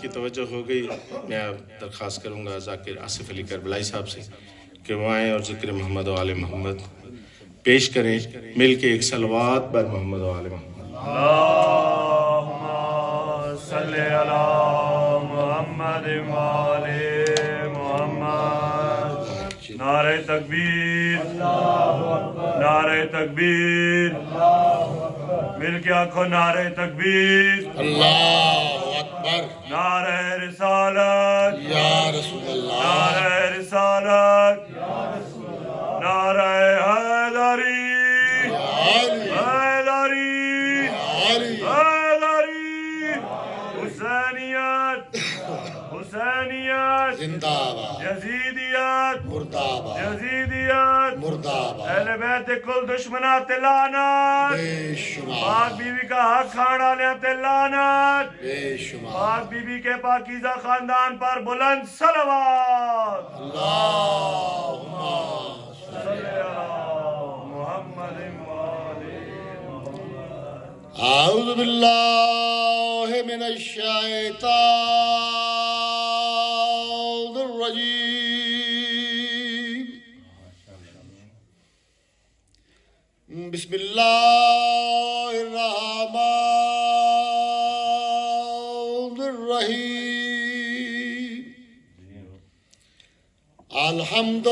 کی توجہ ہو گئی، میں اب درخواست کروں گا ذاکر آصف علی کربلائی صاحب سے کہ وہ آئیں اور ذکر محمد و آل محمد پیش کریں، مل کے ایک صلوات بر محمد و آل محمد۔ اللہم صلی علی محمد و آل محمد۔ نعرہ تکبیر، نعرہ تکبیر، مل کے آنکھوں نعرہ تکبیر، اللہ اکبر، نعرہ رسالت، یا رسول اللہ، نعرہ رسالت، نعرہ حیدری، حیدری، حیدری، حسینیت، حسینیت، زندہ آباد، یزیدیت، مردہ آباد، یزیدیت، مردہ آباد، اہل بیت کل دشمنات لعنت، بے شمار، پاک بی بی کا حق کھانا لیتے لعنت، بے شمار، پاک بی بی کے پاکیزہ خاندان پر بلند صلوات۔ اللہم صلی علی محمد و آل محمد۔ اعوذ باللہ من الشیطان الرجیم، بسم اللہ الرحمن الرحیم، الحمد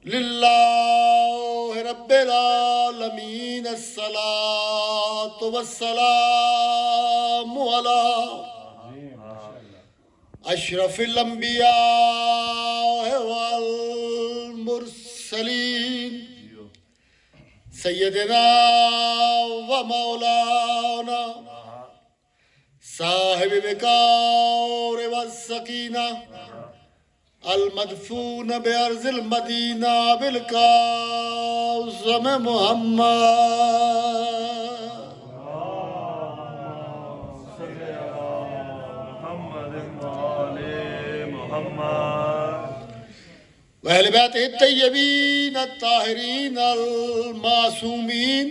للہ رب العالمین، الصلاة والسلام علی اشرف الانبیاء والمرسلین، سیدنا و مولانا صاحب الوقار والسکینہ، المدفون بأرض المدینہ بالکاظم محمد، صلی علی محمد و آل محمد، وأہل بیتہ الطیبین الطاہرین المعصومین،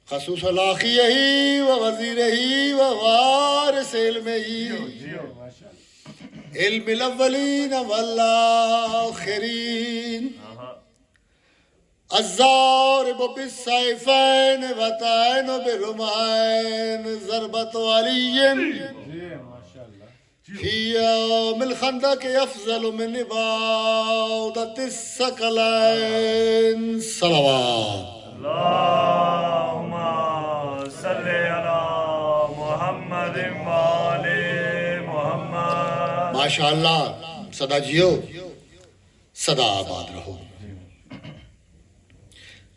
خصوصا لاخیہ و وزیرہ و وارث علمہ، علم الاولین والآخرین، الضارب بالسیفین وطعن بالرمحین، ضربۃ علی فی یوم الخندق افضل من عبادۃ الثقلین، صلوات۔ اللہم صلی علی محمد و آل محمد۔ ماشاءاللہ، سدا جیو، سدا آباد رہو۔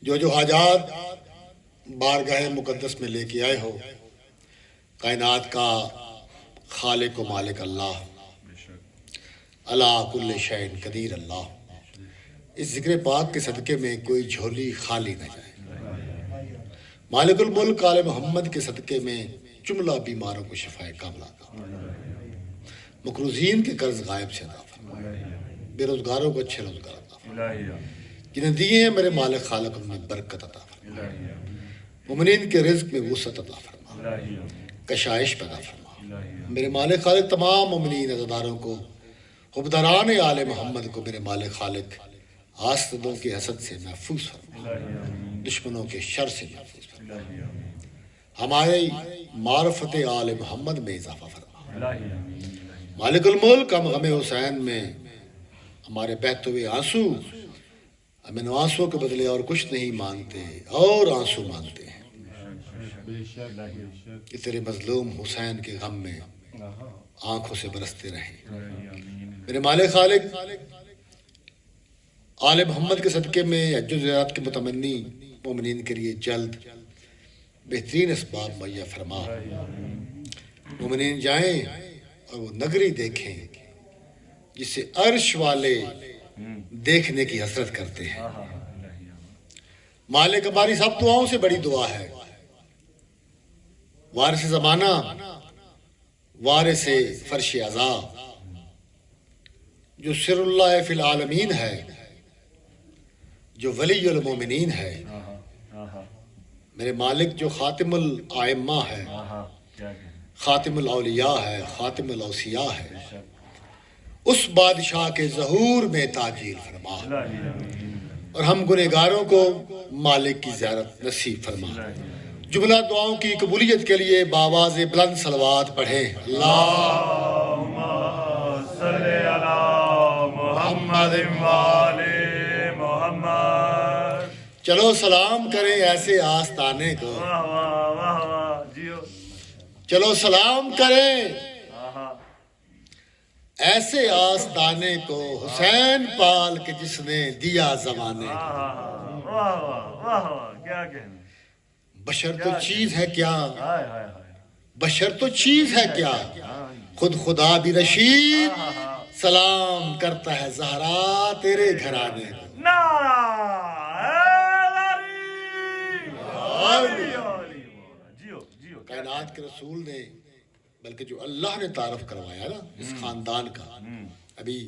جو حاجات بارگاہ مقدس میں لے کے آئے ہو، کائنات کا خالق و مالک اللہ، علی کل شیء قدیر اللہ، اس ذکر پاک کے صدقے میں کوئی جھولی خالی نہ جائے۔ مالک الملک آل محمد کے صدقے میں جملہ بیماروں کو شفائے کاملہ عطا فرما، مقروضین کے قرض غائب سے عطا فرما، بے روزگاروں کو اچھے روزگار عطا فرما، جنہیں دیے ہیں میرے مالک خالق ان میں برکت عطا فرما، مومنین کے رزق میں وسعت عطا فرما، کشائش پیدا فرما، میرے مالک خالق تمام مومنین عزاداروں کو، حبداران آل محمد کو میرے مالک خالق حاسدوں کے حسد سے محفوظ فرما، دشمنوں کے شر سے محفوظ فرما، ہمارے معرفت آل محمد میں اضافہ فرما، مالک الملک ہم غم حسین میں ہمارے بہتے ہوئے آنسو، ہم ان آنسوں کے بدلے اور کچھ نہیں مانگتے، اور آنسو مانگتے ہیں کہ تیرے مظلوم حسین کے غم میں آنکھوں سے برستے رہیں۔ میرے مالک خالق آل محمد کے صدقے میں حج و زیارت کے متمنی مومنین کے لیے جلد بہترین اسباب مہیا فرما، مومنین جائیں اور وہ نگری دیکھیں جسے عرش والے دیکھنے کی حسرت کرتے ہیں۔ مالک ہماری سب دعاؤں سے بڑی دعا ہے، وارث زمانہ، وارث فرش عزا، جو سر اللہ فی العالمین ہے، جو ولی المومنین ہے، میرے مالک جو خاتم الائمہ ہے، خاتم الاولیاء ہے، خاتم الاوصیاء ہے، اس بادشاہ کے ظہور میں تاجیل فرما اور ہم گنہگاروں کو مالک کی زیارت نصیب فرما۔ جملہ دعاؤں کی قبولیت کے لیے بآواز بلند صلوات پڑھیں۔ اللہم صلی علی محمد وآل محمد۔ چلو سلام کریں ایسے آستانے کو، واہ واہ واہ واہ جیو۔ چلو سلام کریں آہا ایسے آستانے کو، حسین پال کے جس نے دیا زمانے کو۔ آہا واہ واہ واہ واہ کیا کہنے۔ بشر تو چیز ہے کیا، ہائے ہائے ہائے۔ بشر تو چیز ہے کیا، خود خدا بھی رشید سلام کرتا ہے زہرا تیرے گھرانے کو۔ نعرہ جیو جیو۔ کائنات کے رسول نے، بلکہ جو اللہ نے تعارف کروایا نا اس خاندان کا، ابھی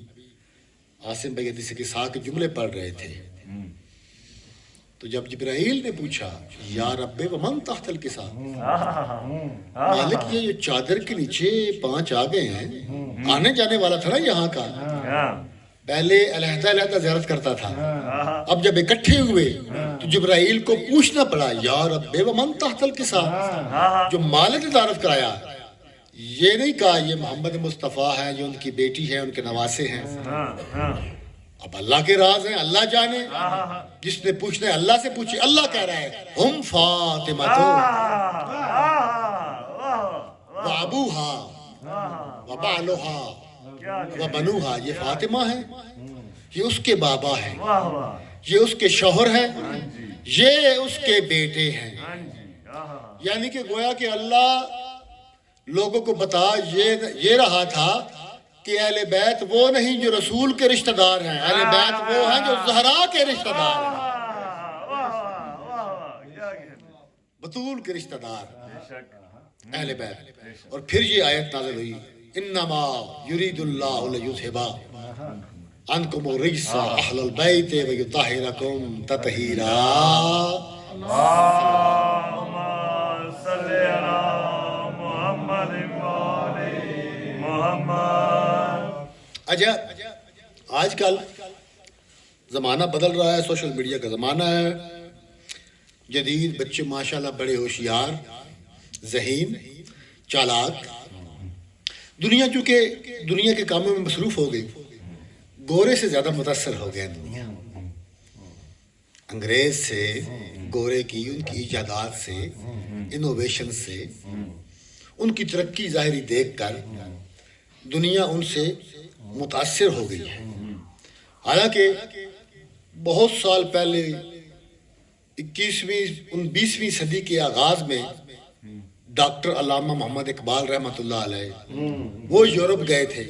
عاصم بھائی حدیث قصہ کے جملے پڑھ رہے تھے تو جب جبرائیل نے پوچھا یا رب ومن تحت القصہ، مالک یہ جو چادر کے نیچے 5 آ گئے ہیں، آنے جانے والا تھا نا یہاں کا، پہلے علیحدہ علیحدہ زیارت کرتا تھا، اب جب اکٹھے ہوئے تو جبرائیل کو پوچھنا پڑا یا رب ومن تحت القصہ، جو مالک نے تعارف کرایا یہ نہیں کہا یہ محمد مصطفیٰ ہے، یہ ان کی بیٹی ہے، ان کے نواسے ہیں۔ اب اللہ کے راز ہیں، اللہ جانے، جس نے پوچھنا ہے اللہ سے پوچھے۔ اللہ کہہ رہا ہے ہم فاطمہ و ابوہا و بالوہا و بنوہا، یہ فاطمہ ہے، یہ اس کے بابا ہیں، یہ اس کے شوہر ہیں، یہ اس کے بیٹے ہیں۔ یعنی کہ گویا کہ اللہ لوگوں کو بتا یہ رہا تھا کہ اہل بیت وہ نہیں جو رسول کے رشتہ دار ہیں، اہل بیت وہ ہیں جو زہرا کے رشتہ دار ہیں، بطول کے رشتہ دار اہل بیت۔ اور پھر یہ آیت نازل ہوئی انما یرید اللہ لیذھب عنکم الرجس اہل البیت ویطہرکم تطہیرا۔ اللہم صلی علی محمد وآل محمد۔ اچھا آج کل زمانہ بدل رہا ہے، سوشل میڈیا کا زمانہ ہے، جدید بچے ماشاءاللہ بڑے ہوشیار، ذہین، چالاک۔ دنیا چونکہ دنیا کے کاموں میں مصروف ہو گئی، گورے سے زیادہ متاثر ہو گئے دنیا، انگریز سے، گورے کی ان کی ایجادات سے، انوویشن سے، ان کی ترقی ظاہری دیکھ کر دنیا ان سے متاثر ہو گئی ہے۔ حالانکہ بہت سال پہلے 20ویں صدی کے آغاز میں ڈاکٹر علامہ محمد اقبال رحمۃ اللہ علیہ وہ یورپ گئے تھے،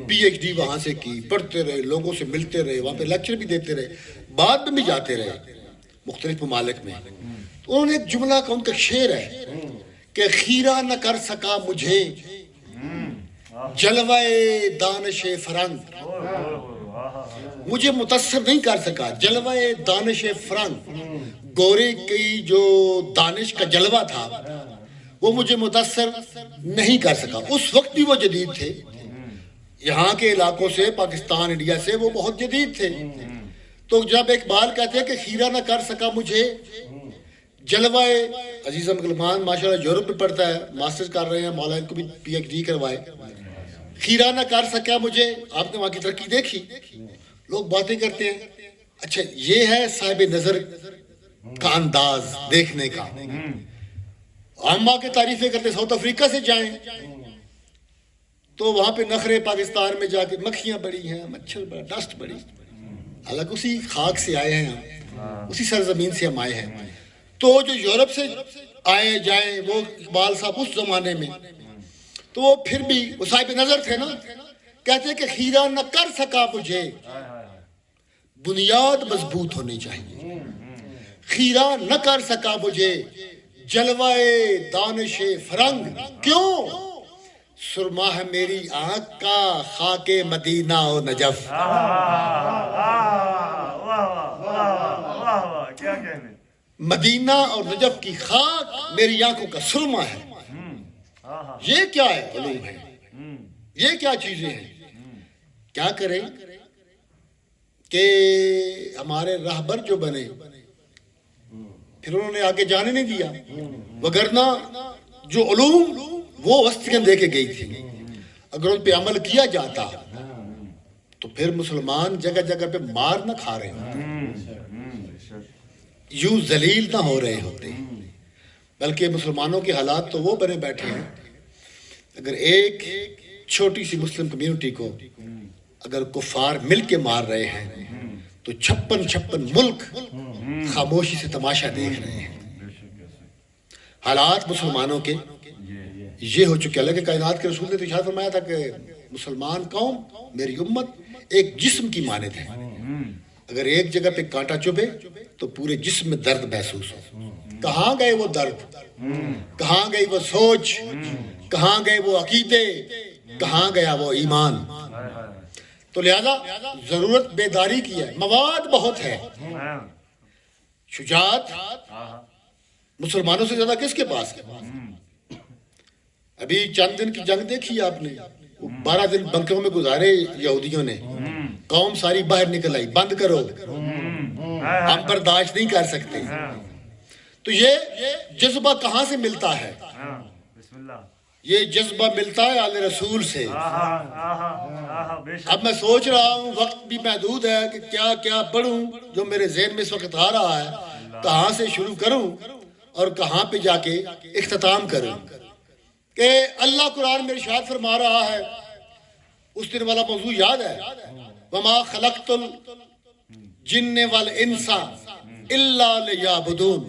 پی ایچ ڈی وہاں سے کی، پڑھتے رہے، لوگوں سے ملتے رہے، وہاں پہ لیکچر بھی دیتے رہے، بعد میں بھی جاتے رہے مختلف ممالک میں۔ تو انہوں نے ایک جملہ کا، ان کا شعر ہے کہ خیرہ نہ کر سکا مجھے جلوہ دانش فرنگ، مجھے متاثر نہیں کر سکا جلوہ دانش فرنگ، گورے کی جو دانش کا جلوہ تھا وہ مجھے متاثر نہیں کر سکا۔ اس وقت بھی وہ جدید تھے، یہاں کے علاقوں سے، پاکستان انڈیا سے وہ بہت جدید تھے۔ تو جب اقبال کہتے ہیں کہ خیرہ نہ کر سکا مجھے جلوہ، عزیزم غلمان ماشاءاللہ یورپ میں پڑھتا ہے، ماسٹرز کر رہے ہیں، مولانا کو بھی پی ایچ ڈی کروائے، خیرہ نہ کر سکا مجھے۔ آپ نے وہاں کی ترقی دیکھی، لوگ باتیں کرتے ہیں۔ اچھا یہ ہے صاحب نظر کا انداز دیکھنے کا۔ عامہ کے تعریفیں کرتے، ساؤتھ افریقہ سے جائیں تو وہاں پہ نخرے، پاکستان میں جا کے مکھیاں بڑی ہیں، مچھر بڑا، ڈسٹ بڑی، حالانکہ اسی خاک سے آئے ہیں ہم، اسی سرزمین سے ہم آئے ہیں۔ تو جو یورپ سے آئے جائیں وہ اقبال صاحب اس زمانے میں، تو وہ پھر بھی وہ صاحب نظر تھے نا، کہتے ہیں کہ خیرہ نہ کر سکا مجھے، بنیاد مضبوط ہونی چاہیے، خیرہ نہ کر سکا مجھے جلوہ دانش فرنگ، کیوں؟ سرما ہے میری آنکھ کا خاک مدینہ و نجف۔ کیا کہنے۔ مدینہ اور نجف کی خاک میری آنکھوں کا سرما ہے۔ یہ کیا ہے علوم ہے، یہ کیا چیزیں ہیں؟ کیا کریں کہ ہمارے راہبر جو بنے پھر انہوں نے آگے جانے نہیں دیا، وگرنہ جو علوم وہ وسطیاں دے کے گئی تھی اگر ان پہ عمل کیا جاتا تو پھر مسلمان جگہ جگہ پہ مار نہ کھا رہے ہوتے، یوں ذلیل نہ ہو رہے ہوتے، بلکہ مسلمانوں کے حالات تو وہ بنے بیٹھے ہیں اگر ایک چھوٹی سی مسلم کمیونٹی کو اگر کفار مل کے مار رہے ہیں تو 56 ملک خاموشی سے تماشا دیکھ رہے ہیں۔ حالات مسلمانوں کے یہ ہو چکے، اللہ کے کائنات کے رسول نے تو ارشاد فرمایا تھا کہ مسلمان قوم میری امت ایک جسم کی مانند ہے، اگر ایک جگہ پہ کانٹا چبھے تو پورے جسم میں درد محسوس ہو۔ کہاں گئے وہ درد، کہاں گئی وہ سوچ، کہاں گئے وہ عقیدے، کہاں گیا وہ ایمان؟ تو لہذا ضرورت بیداری کی ہے، مواد بہت ہے، شجاعت مسلمانوں سے زیادہ کس کے پاس ہے؟ ابھی چند دن کی جنگ دیکھی آپ نے، 12 دن بنکروں میں گزارے یہودیوں نے، قوم ساری باہر نکل آئی، بند کرو، ہم برداشت نہیں کر سکتے۔ تو یہ جذبہ کہاں سے ملتا ہے؟ یہ جذبہ ملتا ہے آل رسول سے۔ اب میں سوچ رہا ہوں، وقت بھی محدود ہے کہ کیا کیا پڑھوں جو میرے ذہن میں اس وقت آ رہا ہے، کہاں سے شروع کروں اور کہاں پہ جا کے اختتام کروں، کہ اللہ قرآن میں ارشاد فرما رہا ہے، اس دن والا موضوع یاد ہے، وَمَا خَلَقْتُ الْجِنَّ وَالْإِنسَ إِلَّا لِيَعْبُدُونِ،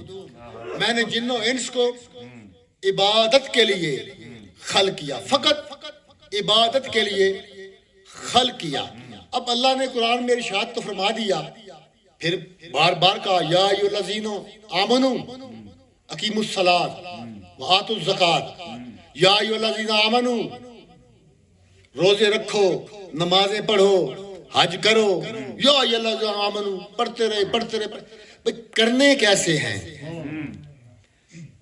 میں نے جن و انس کو عبادت کے لیے خلق کیا، فقط عبادت کے لیے خلق کیا۔ اب اللہ نے قرآن میں ارشاد تو فرما دیا، پھر بار بار کہا یا ایھا الذین آمنوا اقیموا الصلاۃ وآتوا الزکاۃ، یا ایھا الذین آمنوا روزے رکھو، نمازیں پڑھو، حج کرو، یا ایھا الذین آمنوا پڑھتے رہے۔ بھئی کرنے کیسے ہیں؟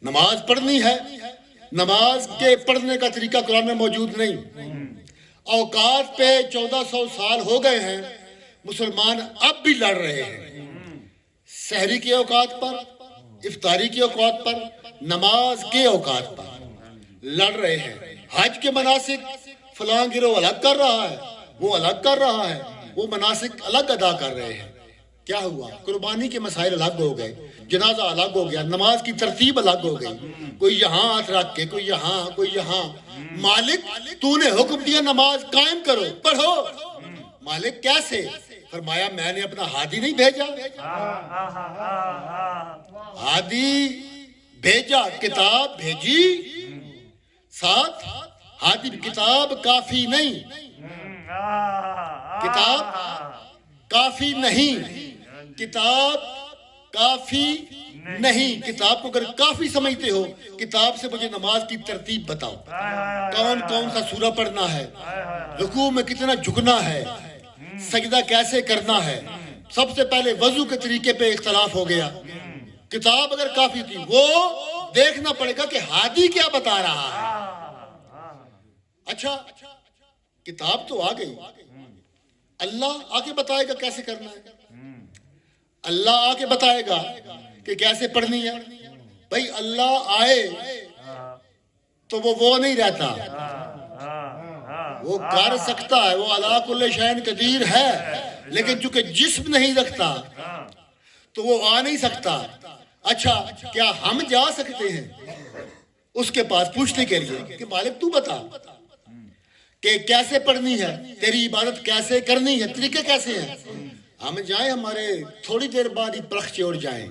نماز پڑھنی ہے، نماز کے پڑھنے کا طریقہ قرآن میں موجود نہیں۔ اوقات پہ 1400 سال ہو گئے ہیں، مسلمان اب بھی لڑ رہے ہیں، سحری کے اوقات پر، افطاری کے اوقات پر، نماز کے اوقات پر لڑ رہے ہیں۔ حج کے مناسک فلاں گروہ الگ کر رہا ہے، وہ الگ کر رہا ہے، وہ مناسک الگ ادا کر رہے ہیں۔ کیا ہوا؟ قربانی کے مسائل الگ ہو گئے، جنازہ الگ ہو گیا، نماز کی ترتیب الگ ہو گئی، کوئی یہاں ہاتھ رکھ کے، کوئی یہاں، کوئی یہاں۔ مالک تو نے حکم دیا نماز قائم کرو، پڑھو۔ مالک کیسے؟ فرمایا میں نے اپنا ہادی نہیں بھیجا، ہادی بھیجا، کتاب بھیجی، ساتھ ہادی کتاب کافی نہیں، کتاب کافی نہیں، کتاب کافی نہیں۔ کتاب کو اگر کافی سمجھتے ہو، کتاب سے مجھے نماز کی ترتیب بتاؤ، کون کون سا سورہ پڑھنا ہے، رکوع میں کتنا جھکنا ہے، سجدہ کیسے کرنا ہے۔ سب سے پہلے وضو کے طریقے پہ اختلاف ہو گیا۔ کتاب اگر کافی تھی، وہ دیکھنا پڑے گا کہ ہادی کیا بتا رہا ہے۔ اچھا کتاب تو آ گئی، اللہ آگے بتائے گا کیسے کرنا ہے، اللہ آگے بتائے گا کہ کیسے پڑھنی ہے۔ بھائی اللہ آئے تو وہ نہیں رہتا، وہ کر سکتا ہے، وہ علی کل شیء قدیر ہے، لیکن چونکہ جسم نہیں رکھتا تو وہ آ نہیں سکتا۔ اچھا کیا ہم جا سکتے ہیں اس کے پاس پوچھنے کے لیے کہ مالک تو بتا کہ کیسے پڑھنی ہے، تیری عبادت کیسے کرنی ہے، طریقے کیسے ہیں؟ ہم جائیں، ہمارے تھوڑی دیر بعد ہی پرخ چڑھ جائیں۔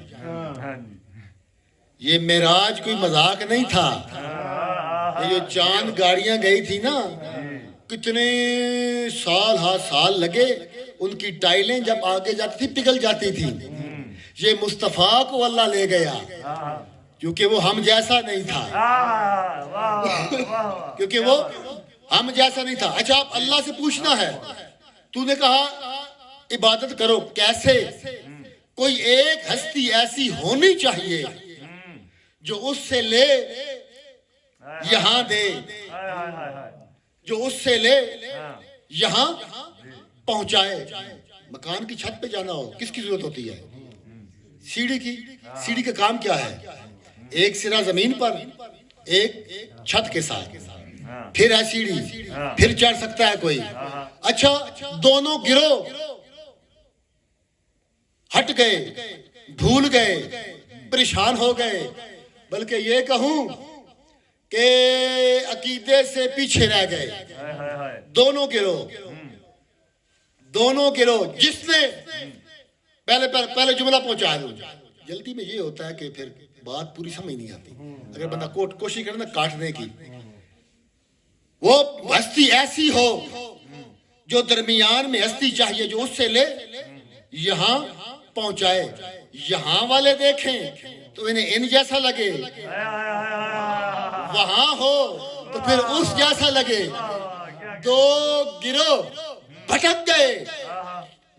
یہ معراج کوئی مذاق نہیں تھا، یہ جو چاند گاڑیاں گئی تھی نا، کتنے سال ہاں سال لگے، ان کی ٹائلیں جب آگے جاتی تھی پگھل جاتی تھی۔ یہ مصطفیٰ کو اللہ لے گیا کیونکہ وہ ہم جیسا نہیں تھا، کیونکہ وہ ہم جیسا نہیں تھا۔ اچھا آپ اللہ سے پوچھنا ہے، تو نے کہا عبادت کرو، کیسے؟ کوئی ایک ہستی ایسی ہونی چاہیے جو اس سے لے یہاں دے، ہائے ہائے ہائے ہائے جو اس سے لے ہاں یہاں پہنچائے۔ مکان کی چھت پہ جانا ہو کس کی ضرورت ہوتی ہے؟ سیڑھی کی۔ سیڑھی کا کام کیا ہے؟ ایک سرا زمین پر، ایک چھت کے ساتھ، پھر ہے سیڑھی، پھر چڑھ سکتا ہے کوئی۔ اچھا دونوں گروہ ہٹ گئے، بھول گئے، پریشان ہو گئے، بلکہ یہ کہوں کہ عقیدے سے پیچھے رہ گئے۔ ہائے ہائے ہائے دونوں گروہ جس نے پہلے جملہ پہنچا دوں۔ جلدی میں یہ ہوتا ہے کہ پھر بات پوری سمجھ نہیں آتی۔ اگر بندہ کوشش کرے نا کاٹنے کی، وہ ہستی ایسی ہو جو درمیان میں ہستی چاہیے، جو اس سے لے یہاں پہنچائے۔ یہاں والے دیکھیں تو انہیں ان جیسا لگے، وہاں ہو تو پھر اس جیسا لگے۔ دو گروہ بھٹک گئے۔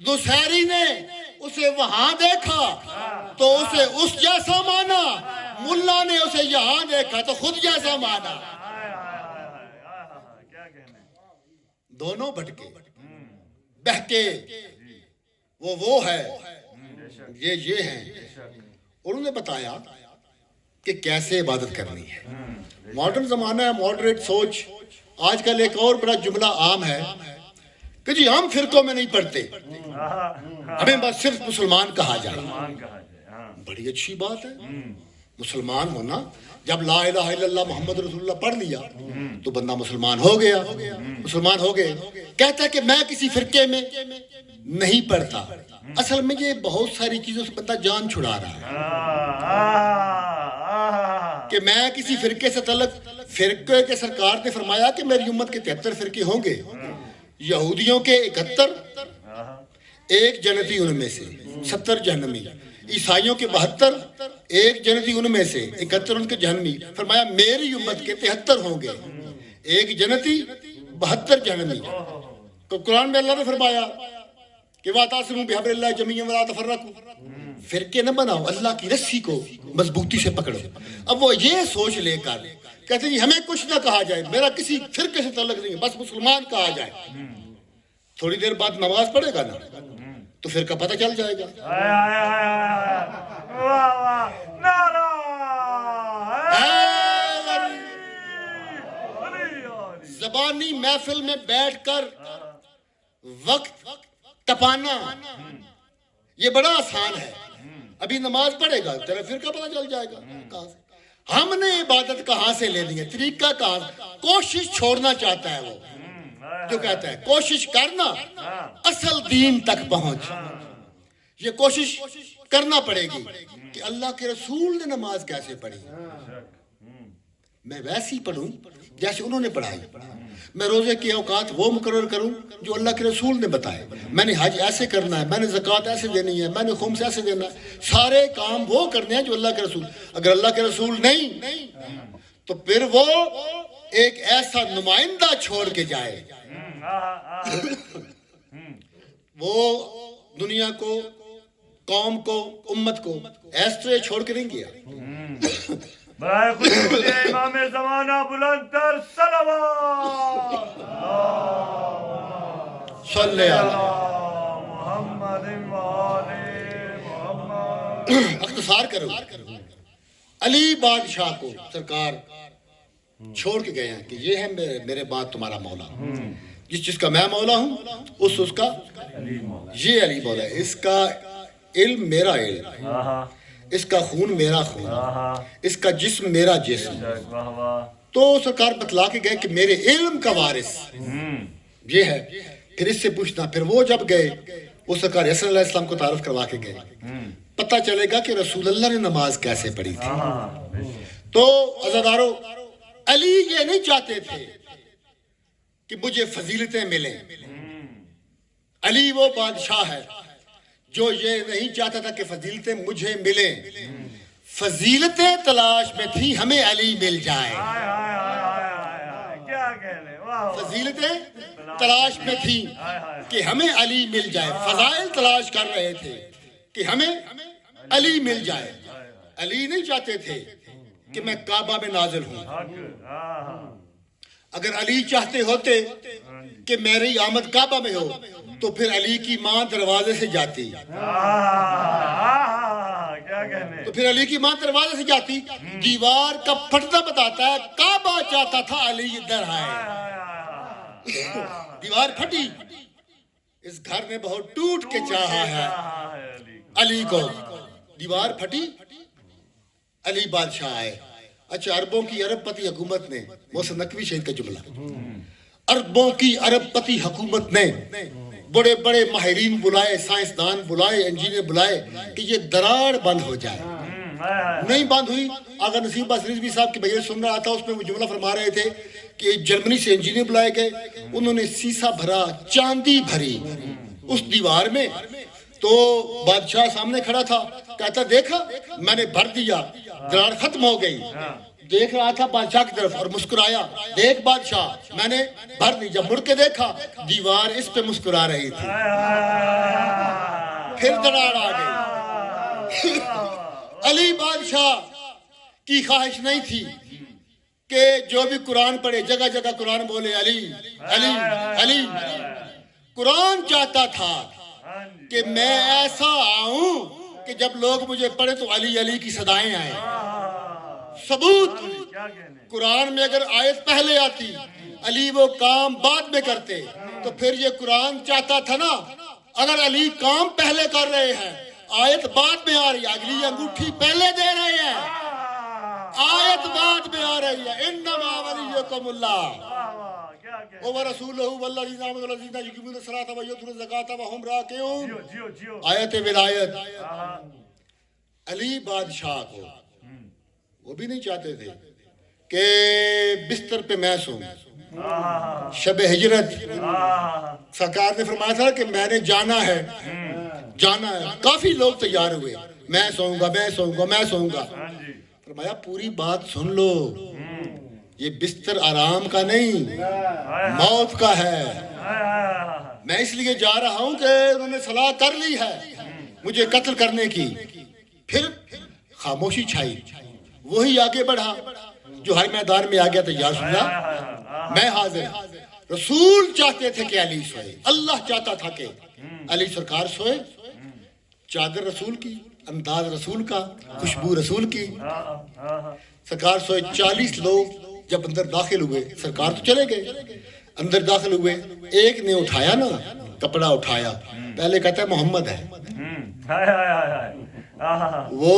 نصیری نے اسے وہاں دیکھا تو اسے اس جیسا مانا، ملا نے اسے یہاں دیکھا تو خود جیسا مانا۔ کیا کہنے، دونوں بھٹکے، بہکے، وہ ہے، یہ ہیں۔ انہوں نے بتایا کہ کیسے عبادت کرنی ہے۔ ماڈرن زمانہ ہے، ماڈریٹ سوچ۔ آج کل ایک اور بڑا جملہ عام ہے کہ جی ہم فرقوں میں نہیں پڑھتے، ہمیں بس صرف مسلمان کہا جائے۔ بڑی اچھی بات ہے مسلمان ہونا۔ جب لا الہ الا اللہ محمد رسول اللہ پڑھ لیا تو بندہ مسلمان ہو گیا، مسلمان ہو گئے۔ کہتا ہے کہ میں کسی فرقے میں نہیں پڑھتا، اصل میں یہ بہت ساری چیزوں سے بندہ جان چھڑا رہا ہے کہ میں کسی فرقے سے تعلق، فرقے کے سرکار نے فرمایا کہ میری امت کے 73 فرقے ہوں گے، یہودیوں کے 71، ایک جنتی ان میں سے، 70 جہنمی، عیسائیوں کے 72، ایک جنتی ان میں سے، 71 ان کے جہنمی۔ فرمایا میری امت کے 73 ہوں گے، ایک جنتی 72 جہنمی۔ تو قرآن میں اللہ نے فرمایا کہ وَاعْتَصِمُوا بِحَبْلِ اللَّهِ جَمِيعًا وَلَا تَفَرَّقُوا، فرقے نہ بناؤ، اللہ کی رسی کو مضبوطی سے پکڑو۔ اب وہ یہ سوچ لے کر کہتے ہیں ہمیں کچھ نہ کہا جائے، میرا کسی فرقے سے تعلق نہیں ہے، بس مسلمان کہا جائے۔ تھوڑی دیر بعد نماز پڑھے گا نا تو فرقہ پتہ چل جائے گا۔ واہ واہ، نعرہ زبانی محفل میں بیٹھ کر وقت ٹپانا یہ بڑا آسان ہے۔ ابھی نماز پڑھے گا تیرا فرقہ پتہ چل جائے گا کہاں سے۔ ہم نے عبادت کہاں سے لے لی ہے؟ طریقہ کار، کوشش چھوڑنا چاہتا ہے وہ جو کہتا ہے کوشش کرنا اصل دین تک پہنچ۔ یہ کوشش کرنا پڑے گی کہ اللہ کے رسول نے نماز کیسے پڑھی، میں ویسی پڑھوں جیسے انہوں نے پڑھائی۔ میں روزے کے اوقات وہ مقرر کروں جو اللہ کے رسول نے بتائے۔ میں نے حج ایسے کرنا ہے، میں نے زکوٰۃ ایسے دینی ہے، میں نے خمس ایسے دینا ہے۔ سارے کام وہ کرنے ہیں جو اللہ کے رسول۔ اگر اللہ کے رسول نہیں تو پھر وہ ایک ایسا نمائندہ چھوڑ کے جائے، وہ دنیا کو، قوم کو، امت کو اس طرح چھوڑ کے نہیں گیا۔ برائے خود امام زمانہ بلند تر صلوات صلی اللہ محمد وآل محمد۔ اختصار کرو، علی بادشاہ کو سرکار چھوڑ کے گئے ہیں کہ یہ ہے میرے بعد تمہارا مولا، جس چیز کا میں مولا ہوں اس کا یہ علی مولا ہے، اس کا علم میرا علم، اس کا خون میرا خون، اس کا جسم میرا جسم۔ تو سرکار بتلا کے گئے کہ میرے علم کا وارث یہ ہے۔ پھر اس سے پوچھنا، پھر وہ جب گئے وہ سرکار حسن علیہ السلام کو تعارف کروا کے گئے، پتہ چلے گا کہ رسول اللہ نے نماز کیسے پڑھی تھی۔ تو عزادارو، علی یہ نہیں چاہتے تھے کہ مجھے فضیلتیں ملیں۔ علی وہ بادشاہ ہے جو یہ نہیں چاہتا تھا کہ فضیلتیں مجھے ملیں، فضیلتیں تلاش میں تھی ہمیں علی مل جائے۔ کیا کہنے، فضیلتیں تلاش میں تھی کہ ہمیں علی مل جائے، فضائل تلاش کر رہے تھے کہ ہمیں علی مل جائے۔ علی نہیں چاہتے تھے کہ میں کعبہ میں نازل ہوں. حق. اگر علی چاہتے ہوتے کہ میری آمد کعبہ میں ہو تو پھر علی کی ماں دروازے سے جاتی. کیا کہنے. تو پھر علی کی ماں دروازے سے جاتی. دیوار کا پھٹنا بتاتا ہے کعبہ چاہتا تھا علی ادھر آئے. دیوار پھٹی. اس گھر نے بہت ٹوٹ کے چاہا ہے علی کو. دیوار پھٹی علی بادشاہ آئے. اچھا عربوں کی عرب پتی حکومت نے محسن نقوی شہید کا جملہ. عربوں کی عرب پتی حکومت نے بڑے بڑے ماہرین بلائے, سائنسدان بلائے, انجینئر بلائے کہ یہ دراڑ بند ہو جائے. نہیں بند ہوئی. آقا نصیب عباس رضوی صاحب کی مجلس سن رہا تھا, اس میں وہ جملہ فرما رہے تھے کہ جرمنی سے انجینئر بلائے گئے, انہوں نے سیسا بھرا, چاندی بھری اس دیوار میں. تو بادشاہ سامنے کھڑا تھا, کہتا دیکھا میں نے بھر دیا, دراڑ ختم ہو گئی. دیکھ رہا تھا بادشاہ کی طرف اور مسکرایا, دیکھ بادشاہ میں نے بھر دی. جب مڑ کے دیکھا دیوار اس پہ مسکرا رہی تھی. پھر دراڑ آ گئی. علی بادشاہ کی خواہش نہیں تھی کہ جو بھی قرآن پڑھے جگہ جگہ قرآن بولے علی علی علی. قرآن چاہتا تھا کہ میں ایسا آؤں کہ جب لوگ مجھے پڑھے تو علی علی کی صدائیں آئیں. ثبوت قرآن میں اگر آیت پہلے آتی علی وہ کام بعد میں کرتے تو پھر یہ قرآن چاہتا تھا نا, اگر علی کام پہلے کر رہے ہیں آیت بعد میں آ رہی ہے, اگلی انگوٹھی پہلے دے رہے ہیں آیت بعد میں آ رہی ہے. انما ولیکم اللہ وَرَسُولُهُ وَالَّذِينَ آمَنُوا وَالَّذِينَ يُقِيمُونَ الصَّلَاةَ وَيُؤْتُونَ الزَّكَاةَ وَهُمْ رَاكِعُونَ. آیت ولایت. علی بادشاہ کو وہ بھی نہیں چاہتے تھے کہ بستر پہ میں سوں. شب ہجرت سرکار نے فرمایا تھا کہ میں نے جانا ہے جانا ہے. کافی لوگ تیار ہوئے, میں سوؤں گا میں سوؤں گا میں سوؤں گا. فرمایا پوری بات سن لو, یہ بستر آرام کا نہیں موت کا ہے. میں اس لیے جا رہا ہوں کہ انہوں نے صلاح کر لی ہے مجھے قتل کرنے کی. پھر خاموشی چھائی. وہی آگے بڑھا جو ہر میدان میں آ گیا تھا, یا رسول اللہ میں حاضر. رسول چاہتے تھے کہ علی سوئے, اللہ چاہتا تھا کہ علی سرکار سوئے. چادر رسول کی, انداز رسول کا, خوشبو رسول کی. سرکار سوئے. 40 لوگ جب اندر داخل ہوئے, سرکار تو چلے گئے, اندر داخل ہوئے. ایک نے اٹھایا نا کپڑا اٹھایا, پہلے کہتا ہے محمد ہے. وہ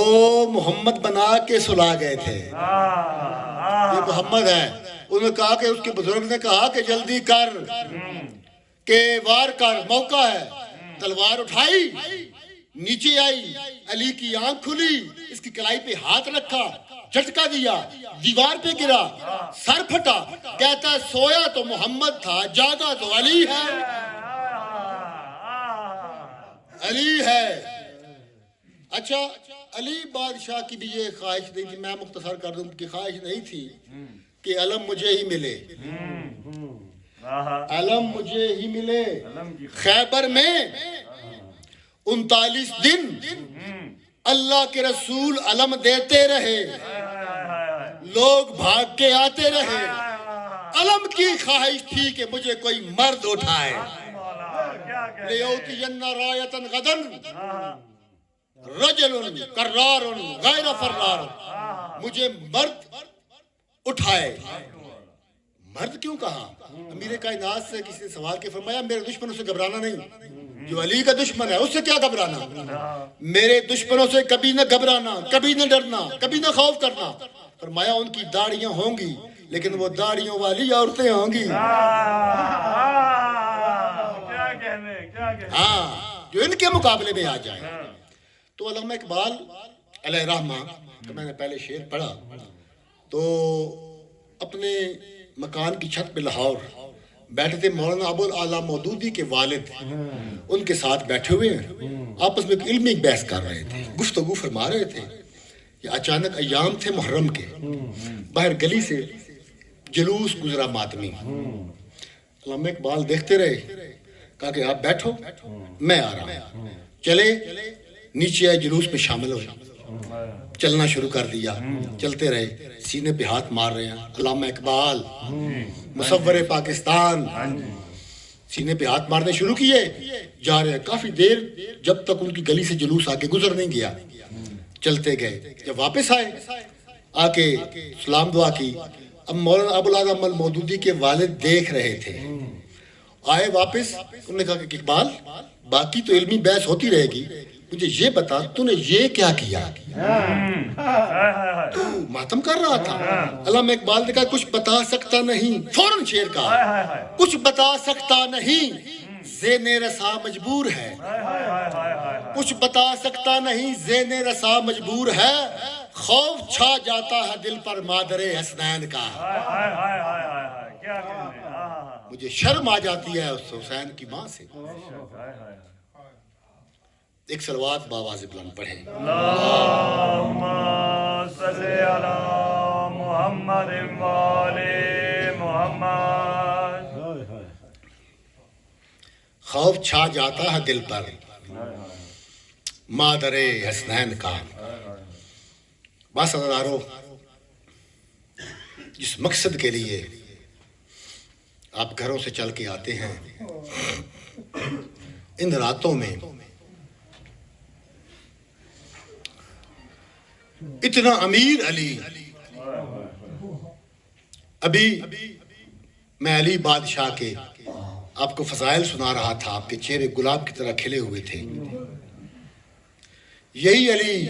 محمد بنا کے سلا گئے تھے, یہ محمد ہے. انہوں نے کہا کہ اس کے بزرگ نے کہا کہ جلدی کر کہ وار کر, موقع ہے. تلوار اٹھائی, نیچے آئی, علی کی آنکھ کھلی, اس کی کلائی پہ ہاتھ رکھا, جھٹکا دیا, دیوار پہ گرا, سر پھٹا. کہتا ہے سویا تو محمد تھا, جاگا تو علی ہے. علی ہے. اچھا علی بادشاہ کی بھی یہ خواہش نہیں تھی, میں مختصر کر دوں, کی خواہش نہیں تھی کہ علم مجھے ہی ملے, علم مجھے ہی ملے. خیبر میں 39 دن اللہ کے رسول علم دیتے رہے, لوگ بھاگ کے آتے رہے. علم کی خواہش تھی کہ مجھے کوئی مرد اٹھائے. لِيُؤْتِيَنَّ رَایَةً غَدًا رَجُلٌ کَرَّارٌ غَیْرَ فَرَّارٌ. مجھے مرد اٹھائے. مرد کیوں کہا؟ امیر کائنات سے کسی نے سوال کے فرمایا میرے دشمنوں سے گھبرانا نہیں, جو علی کا دشمن ہے اس سے کیا گھبرانا, میرے دشمنوں سے کبھی نہ گھبرانا, کبھی نہ ڈرنا, کبھی نہ خوف کرنا. فرمایا ان کی داڑیاں ہوں گی لیکن وہ داڑیوں والی عورتیں ہوں گی. ہاں, جو ان کے مقابلے میں آ جائیں. تو علامہ اقبال علیہ رحمہ کہ میں نے پہلے شعر پڑھا تو اپنے مکان کی چھت پہ لاہور بیٹھے تھے. مولانا ابو الاعلیٰ مودودی کے والد ان کے ساتھ بیٹھے ہوئے ہیں, آپس میں علمی بحث کر رہے تھے, گفتگو فرما رہے تھے. یہ اچانک ایام تھے محرم کے, باہر گلی سے جلوس گزرا ماتمی. علامہ اقبال دیکھتے رہے, کہا کہ آپ بیٹھو میں آ رہا ہوں. چلے نیچے آئے, جلوس میں شامل ہوئے. چلنا شروع کر دیا، چلتے رہے، سینے پہ ہاتھ مار رہے ہیں، علامہ اقبال مصور پاکستان سینے پہ ہاتھ مارنے شروع کیے، جا رہے ہیں کافی دیر، جب تک ان کی گلی سے جلوس آ کے گزر نہیں گیا، چلتے گئے، جب واپس آئے آ کے سلام دعا کی، اب مولانا ابوالعلا مودودی کے والد دیکھ رہے تھے، آئے واپس، انہوں نے کہا کہ اقبال باقی تو علمی بحث ہوتی رہے گی، مجھے یہ بتا تو نے یہ کیا کیا؟ تو ماتم کر رہا تھا۔ علامہ اقبال نے کہا کچھ بتا سکتا نہیں، فوراً شعر کا، کچھ بتا سکتا نہیں ذہن رسا مجبور ہے، کچھ بتا سکتا نہیں ذہن رسا مجبور ہے، خوف چھا جاتا ہے دل پر مادر حسنین کا۔ مجھے شرم آ جاتی ہے اس حسین کی ماں سے۔ ایک صلوات باواز بلند پڑھیں۔ اللہم صلی علی محمد و آل محمد۔ خوف چھا جاتا ہے دل پر مادر حسنین کا۔ بس عزیزارو، جس مقصد کے لیے آپ گھروں سے چل کے آتے ہیں، ان راتوں میں اتنا امیر علی، ابھی میں علی بادشاہ کے آپ کو فضائل سنا رہا تھا، آپ کے چہرے گلاب کی طرح کھلے ہوئے تھے، یہی علی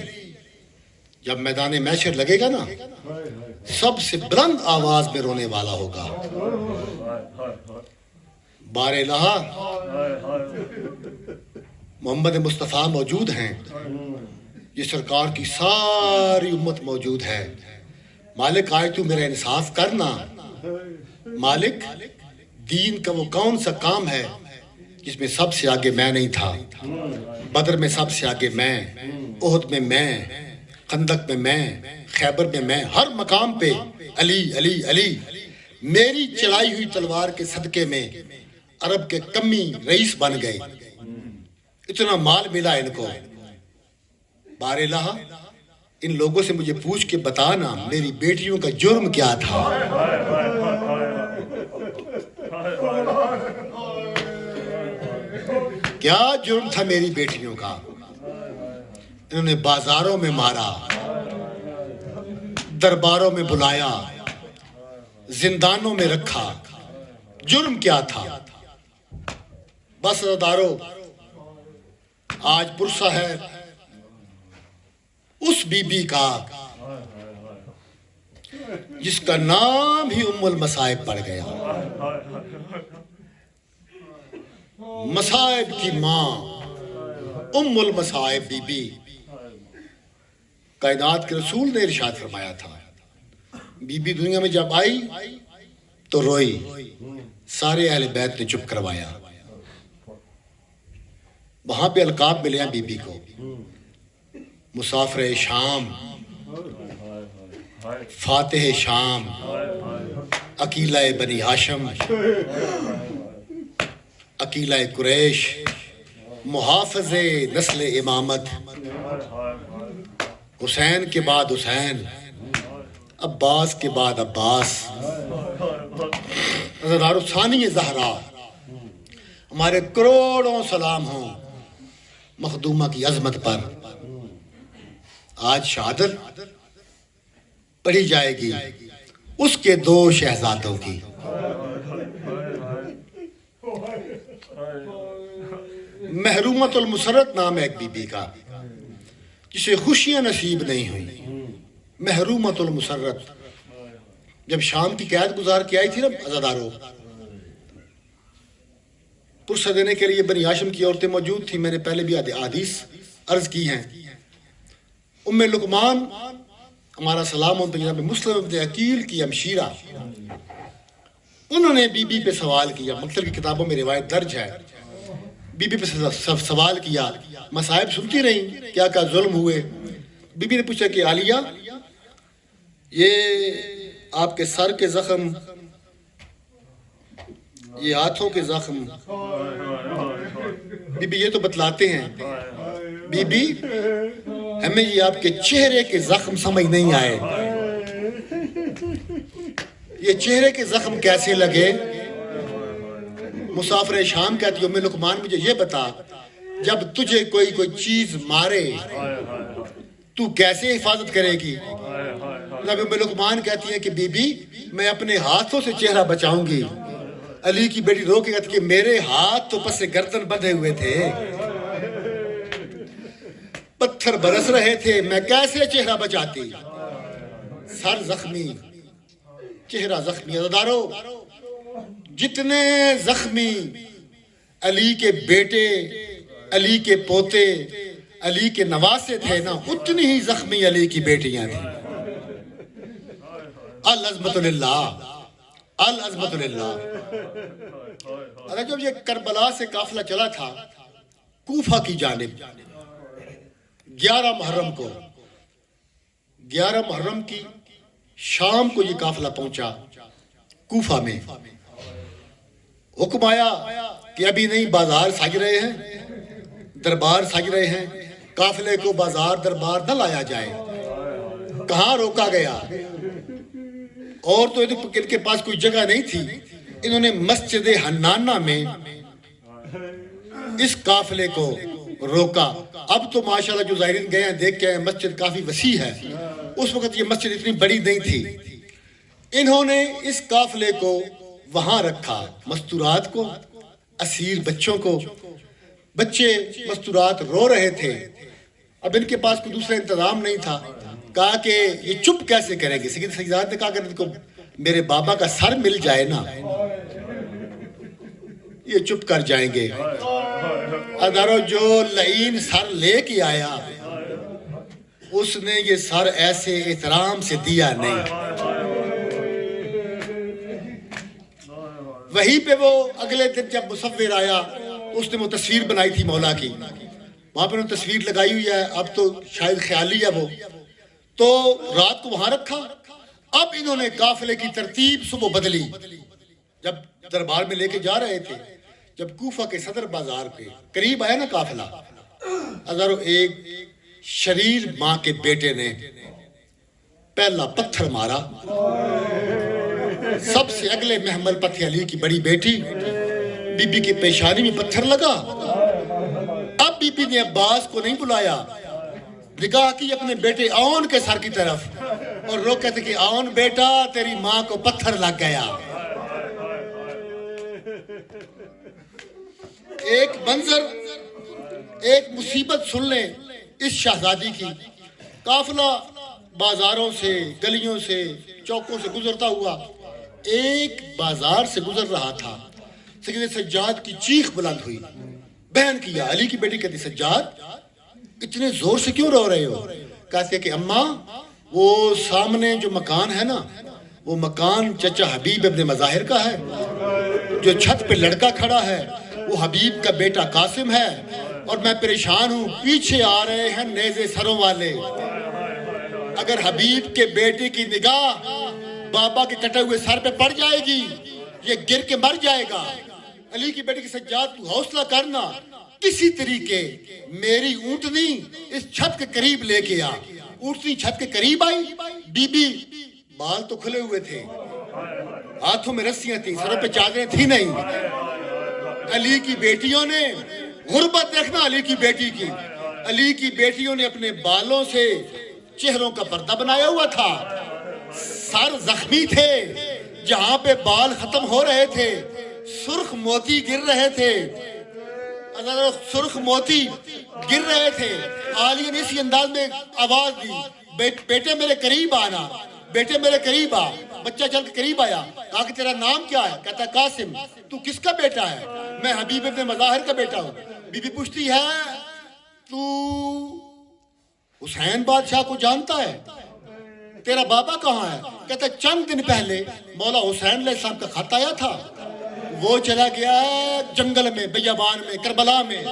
جب میدان محشر لگے گا نا، سب سے بلند آواز میں رونے والا ہوگا۔ بار الہ محمد مصطفیٰ موجود ہیں، یہ سرکار کی ساری امت موجود ہے۔ مالک آج تو میرا انصاف کرنا، مالک دین کا وہ کون سا کام ہے جس میں سب سے آگے میں نہیں تھا؟ بدر میں سب سے آگے میں، احد میں میں، خندق میں میں، خیبر میں میں، ہر مقام پہ علی علی علی۔ میری چلائی ہوئی تلوار کے صدقے میں عرب کے کمی رئیس بن گئے، اتنا مال ملا ان کو۔ بار الہ ان لوگوں سے مجھے پوچھ کے بتانا میری بیٹیوں کا جرم کیا تھا۔ کیا جرم تھا میری بیٹیوں کا؟ انہوں نے بازاروں میں مارا، درباروں میں بلایا، زندانوں میں رکھا، جرم کیا تھا؟ بس عزیزارو، آج پرسہ ہے اس بی بی کا جس کا نام ہی ام المصائب پڑ گیا، مصائب کی ماں، ام المصائب بی بی۔ کائنات کے رسول نے ارشاد فرمایا تھا، بی بی دنیا میں جب آئی تو روئی، سارے اہل بیت نے چپ کروایا۔ وہاں پہ القاب ملے ہیں بی بی کو، مسافر شام، فاتح شام، عقیلہ بنی ہاشم، عقیلہ قریش، محافظ نسل امامت، حسین کے بعد حسین، عباس کے بعد عباس، حضرت ثانی زہرا، ہمارے کروڑوں سلام ہوں مخدومہ کی عظمت پر۔ آج شہادت پڑھی جائے گی اس کے دو شہزادوں کی، محرومۃ المسرت نام ہے ایک بی بی کا جسے خوشیاں نصیب نہیں ہوئی، محرومۃ المسرت۔ جب شام کی قید گزار کے آئی تھی نا عزادارو، پرسہ دینے کے لیے بنی ہاشم کی عورتیں موجود تھیں، میں نے پہلے بھی حدیث عرض کی ہیں۔ ام لقمان، ہمارا سلام ان پہ، جناب مسلم ابن عقیل کی ہمشیرہ، انہوں نے بی بی پہ سوال کیا، مکتب کی کتابوں میں روایت درج ہے، بی بی پہ سوال کیا، مصائب سنتی رہیں، کیا کیا ظلم ہوئے؟ بی بی نے پوچھا کہ عالیہ، یہ آپ کے سر کے زخم، یہ ہاتھوں کے زخم، بی بی یہ تو بتلاتے ہیں، بی بی ہمیں یہ آپ کے چہرے کے زخم سمجھ نہیں آئے. یہ چہرے کے زخم کیسے لگے؟ مسافر شام کہتی ام لقمان مجھے یہ بتا، جب تجھے کوئی چیز مارے تو کیسے حفاظت کرے گی؟ جناب ام لقمان کہتی ہیں کہ بی بی میں اپنے ہاتھوں سے چہرہ بچاؤں گی. علی کی بیٹی رو کے کہتی کہ میرے ہاتھ تو پس گردن بندھے ہوئے تھے، پتھر برس رہے تھے، میں کیسے چہرہ بچاتی؟ سر زخمی، چہرہ زخمی. عزیزانو، جتنے زخمی علی کے بیٹے، علی کے پوتے، علی کے نواسے تھے نا، اتنی ہی زخمی علی کی بیٹیاں تھیں. العظمت للہ، العظمت للہ. اگر جب یہ کربلا سے قافلہ چلا تھا کوفہ کی جانب، 11 محرم کی شام کو یہ قافلہ پہنچا کوفہ میں. حکم آیا کہ ابھی نہیں، بازار سج رہے ہیں، دربار سج رہے ہیں، قافلے کو بازار دربار نہ لایا جائے. کہاں روکا گیا؟ اور تو ان کے پاس کوئی جگہ نہیں تھی، انہوں نے مسجد حنانہ میں اس قافلے کو روکا. اب تو ماشاءاللہ جو زائرین گئے ہیں دیکھ کے مسجد کافی وسیع ہے، اس وقت یہ مسجد اتنی بڑی نہیں تھی. انہوں نے اس قافلے کو وہاں رکھا، مستورات کو، اسیر بچوں کو. بچے مستورات رو رہے تھے، اب ان کے پاس کوئی دوسرا انتظام نہیں تھا. کہا کہ یہ چپ کیسے کریں گے؟ سید سجاد نے کہا کہ ان کو میرے بابا کا سر مل جائے نا یہ چپ کر جائیں گے. ادارو جو لعین سر لے کے آیا اس نے یہ سر ایسے احترام سے دیا نہیں. وہیں پہ وہ اگلے دن جب مصور آیا، اس نے وہ تصویر بنائی تھی مولا کی، وہاں پہ انہوں نے تصویر لگائی ہوئی ہے، اب تو شاید خیالی ہے وہ، تو رات کو وہاں رکھا. اب انہوں نے قافلے کی ترتیب صبح بدلی. جب دربار میں لے کے جا رہے تھے، جب کوفہ کے صدر بازار پہ قریب آیا نا قافلہ، ہزاروں ایک شریر ماں کے بیٹے نے پہلا پتھر مارا. سب سے اگلے محمل پتھر علی کی بڑی بیٹی بی بی کی پیشانی میں پتھر لگا. اب بی بی نے عباس کو نہیں بلایا، نگاہ کی اپنے بیٹے آون کے سر کی طرف اور رو کہتے کہ آون بیٹا تیری ماں کو پتھر لگ گیا. ایک منظر، ایک مصیبت سن لیں اس شہزادی کی. قافلہ بازاروں سے، گلیوں سے، چوکوں سے گزرتا ہوا ایک بازار سے گزر رہا تھا. سید سجاد کی چیخ بلند ہوئی. بہن کیا علی کی بیٹی کہتی سجاد اتنے زور سے کیوں رو رہے ہو؟ کہتے کہ اماں وہ سامنے جو مکان ہے نا، وہ مکان چچا حبیب ابن مظاہر کا ہے. جو چھت پہ لڑکا کھڑا ہے وہ حبیب کا بیٹا قاسم ہے، اور میں پریشان ہوں، پیچھے آ رہے ہیں نیزے سروں والے. اگر حبیب کے بیٹے کی نگاہ بابا کے کٹے ہوئے سر پہ پڑ جائے گی یہ گر کے مر جائے گا. علی کی بیٹی کی سجاد تو حوصلہ کرنا، کسی طریقے میری اونٹنی اس چھت کے قریب لے کے آ. اونٹنی چھت کے قریب آئی. بی بی بال تو کھلے ہوئے تھے، ہاتھوں میں رسیاں تھیں، سروں پہ چادریں تھی نہیں. علی کی بیٹیوں نے غربت دیکھنا علی کی بیٹی کی، علی کی بیٹیوں نے اپنے بالوں سے چہروں کا پردہ بنایا ہوا تھا. سر زخمی تھے، جہاں پہ بال ختم ہو رہے تھے سرخ موتی گر رہے تھے. سرخ موتی گر رہے تھے. عالیہ نے اسی انداز میں آواز دی، بیٹے میرے قریب آنا، بیٹے میرے قریب آ. بچہ چل کے قریب آیا، کہا کہ تیرا نام کیا ہے؟ کہتا قاسم. تو کس کا بیٹا ہے؟ میں حبیب ابن مظاہر کا بیٹا ہوں. بی بی پوچھتی ہے تو حسین بادشاہ کو جانتا ہے؟ تیرا بابا کہاں ہے؟ کہتا چند دن پہلے مولا حسین علیہ السلام کا خط آیا تھا، وہ چلا گیا ہے جنگل میں، بیابان میں، کربلا میں.